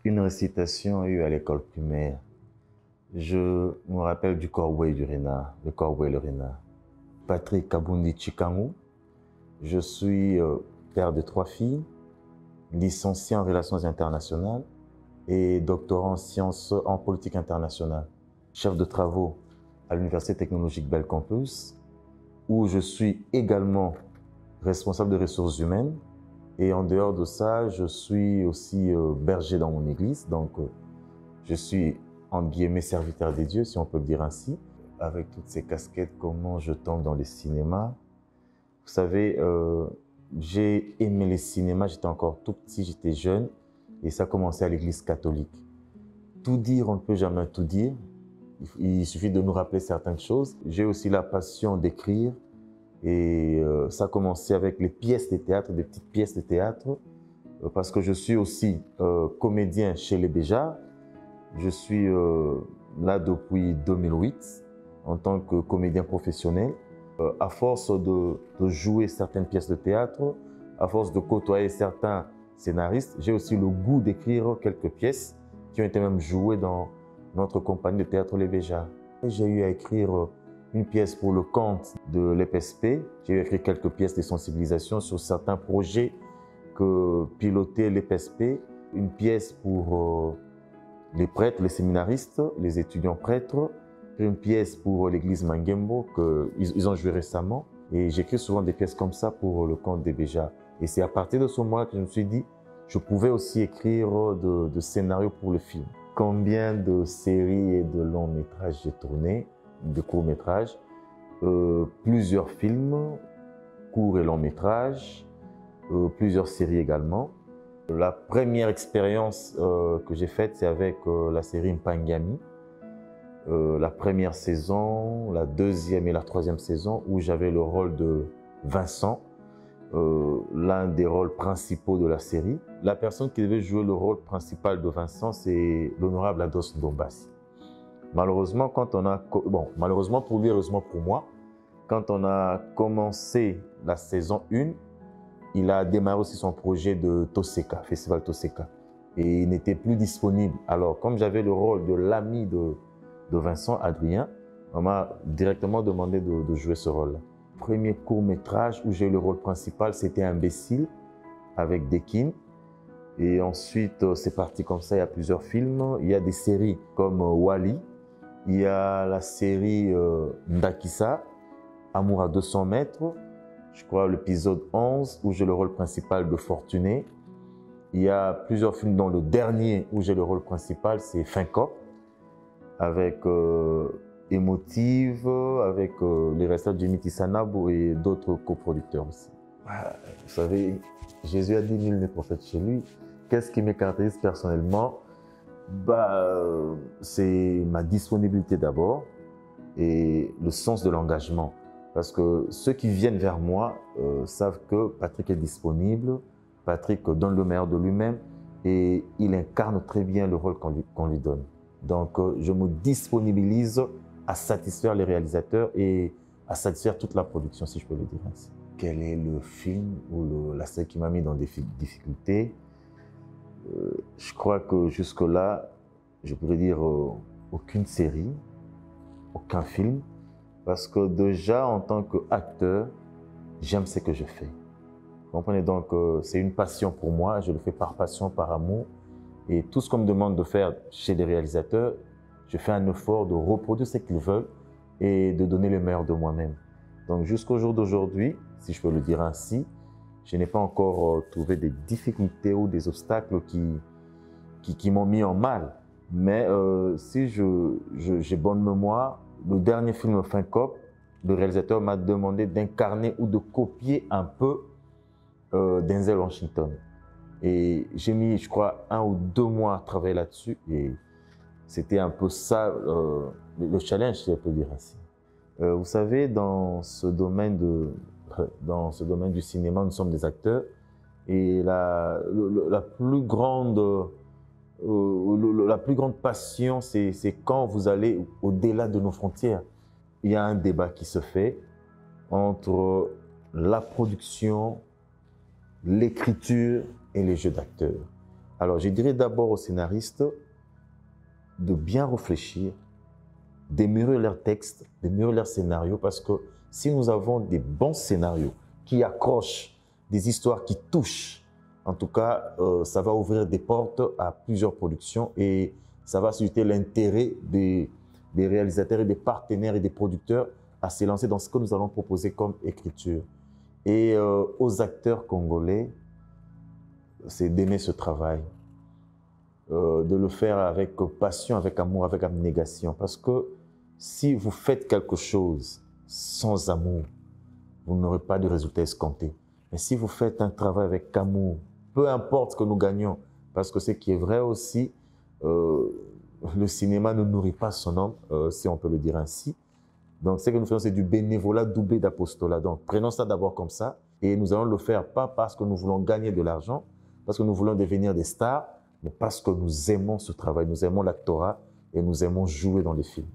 Une récitation eue à l'école primaire. Je me rappelle du corbeau et du renard, le corbeau et le renard. Patrick Kabundi Chikangu. Je suis père de 3 filles, licencié en relations internationales et doctorant en sciences en politique internationale. Chef de travaux à l'Université technologique Belcampus, où je suis également responsable de ressources humaines. Et en dehors de ça, je suis aussi berger dans mon église. Donc, je suis, entre guillemets, serviteur des dieux, si on peut le dire ainsi. Avec toutes ces casquettes, comment je tombe dans le cinéma? Vous savez, j'ai aimé le cinéma, j'étais encore tout petit, j'étais jeune. Et ça a commencé à l'église catholique. Tout dire, on ne peut jamais tout dire. Il suffit de nous rappeler certaines choses. J'ai aussi la passion d'écrire. Et ça a commencé avec les pièces de théâtre, des petites pièces de théâtre, parce que je suis aussi comédien chez les Béjards. Je suis là depuis 2008 en tant que comédien professionnel. À force de jouer certaines pièces de théâtre, à force de côtoyer certains scénaristes, j'ai aussi le goût d'écrire quelques pièces qui ont été même jouées dans notre compagnie de théâtre Les Béjards. J'ai eu à écrire une pièce pour le compte de l'EPSP. J'ai écrit quelques pièces de sensibilisation sur certains projets que pilotait l'EPSP. Une pièce pour les prêtres, les séminaristes, les étudiants prêtres. Une pièce pour l'église Mangembo qu'ils ont joué récemment. Et j'écris souvent des pièces comme ça pour le compte des Béjards. Et c'est à partir de ce moment que je me suis dit, je pouvais aussi écrire de scénarios pour le film. Combien de séries et de longs métrages j'ai tourné, de courts-métrages, plusieurs films, courts et longs métrages, plusieurs séries également. La première expérience que j'ai faite, c'est avec la série Mpangami. La première saison, la deuxième et la troisième saison, où j'avais le rôle de Vincent, l'un des rôles principaux de la série. La personne qui devait jouer le rôle principal de Vincent, c'est l'honorable Ados Ndombasi. Malheureusement, malheureusement pour lui, heureusement pour moi, quand on a commencé la saison 1, il a démarré aussi son projet de Toseka, Festival Toseka. Et il n'était plus disponible. Alors, comme j'avais le rôle de l'ami de Vincent, Adrien, on m'a directement demandé de jouer ce rôle-là. Premier court-métrage où j'ai eu le rôle principal, c'était Imbécile, avec Dekin. Et ensuite, c'est parti comme ça, il y a plusieurs films. Il y a des séries comme Wally. Il y a la série Ndakisa, Amour à 200 mètres. Je crois l'épisode 11 où j'ai le rôle principal de Fortuné. Il y a plusieurs films dont le dernier où j'ai le rôle principal, c'est Fin Cop, avec Émotive, avec les restes de Jimmy Tissanabo et d'autres coproducteurs aussi. Vous savez, Jésus a dit nul n'est prophète chez lui. Qu'est-ce qui me caractérise personnellement? C'est ma disponibilité d'abord et le sens de l'engagement. Parce que ceux qui viennent vers moi savent que Patrick est disponible, Patrick donne le meilleur de lui-même et il incarne très bien le rôle qu'on lui donne. Donc je me disponibilise à satisfaire les réalisateurs et à satisfaire toute la production, si je peux le dire ainsi. Quel est le film ou la série qui m'a mis dans des difficultés? Je crois que jusque-là, je pourrais dire aucune série, aucun film, parce que déjà en tant qu'acteur, j'aime ce que je fais. Vous comprenez? Donc c'est une passion pour moi, je le fais par passion, par amour. Et tout ce qu'on me demande de faire chez les réalisateurs, je fais un effort de reproduire ce qu'ils veulent et de donner le meilleur de moi-même. Donc jusqu'au jour d'aujourd'hui, si je peux le dire ainsi, je n'ai pas encore trouvé des difficultés ou des obstacles qui m'ont mis en mal. Mais si j'ai bonne mémoire, le dernier film Fin Cop, le réalisateur m'a demandé d'incarner ou de copier un peu Denzel Washington. Et j'ai mis, je crois, 1 ou 2 mois à travailler là-dessus. Et c'était un peu ça, le challenge, si je peux dire ainsi. Vous savez, dans ce domaine du cinéma, nous sommes des acteurs. Et la plus grande passion, c'est quand vous allez au-delà de nos frontières. Il y a un débat qui se fait entre la production, l'écriture et les jeux d'acteurs. Alors, je dirais d'abord aux scénaristes de bien réfléchir, d'émurer leurs textes, d'émurer leurs scénarios, parce que si nous avons des bons scénarios qui accrochent, des histoires qui touchent, en tout cas, ça va ouvrir des portes à plusieurs productions et ça va susciter l'intérêt des réalisateurs et des partenaires et des producteurs à se lancer dans ce que nous allons proposer comme écriture. Et aux acteurs congolais, c'est d'aimer ce travail, de le faire avec passion, avec amour, avec abnégation. Parce que si vous faites quelque chose sans amour, vous n'aurez pas de résultat escompté. Mais si vous faites un travail avec amour, peu importe ce que nous gagnons, parce que ce qui est vrai aussi, le cinéma ne nourrit pas son homme, si on peut le dire ainsi. Donc, ce que nous faisons, c'est du bénévolat doublé d'apostolat. Donc, prenons ça d'abord comme ça, et nous allons le faire pas parce que nous voulons gagner de l'argent, parce que nous voulons devenir des stars, mais parce que nous aimons ce travail, nous aimons l'actorat et nous aimons jouer dans les films.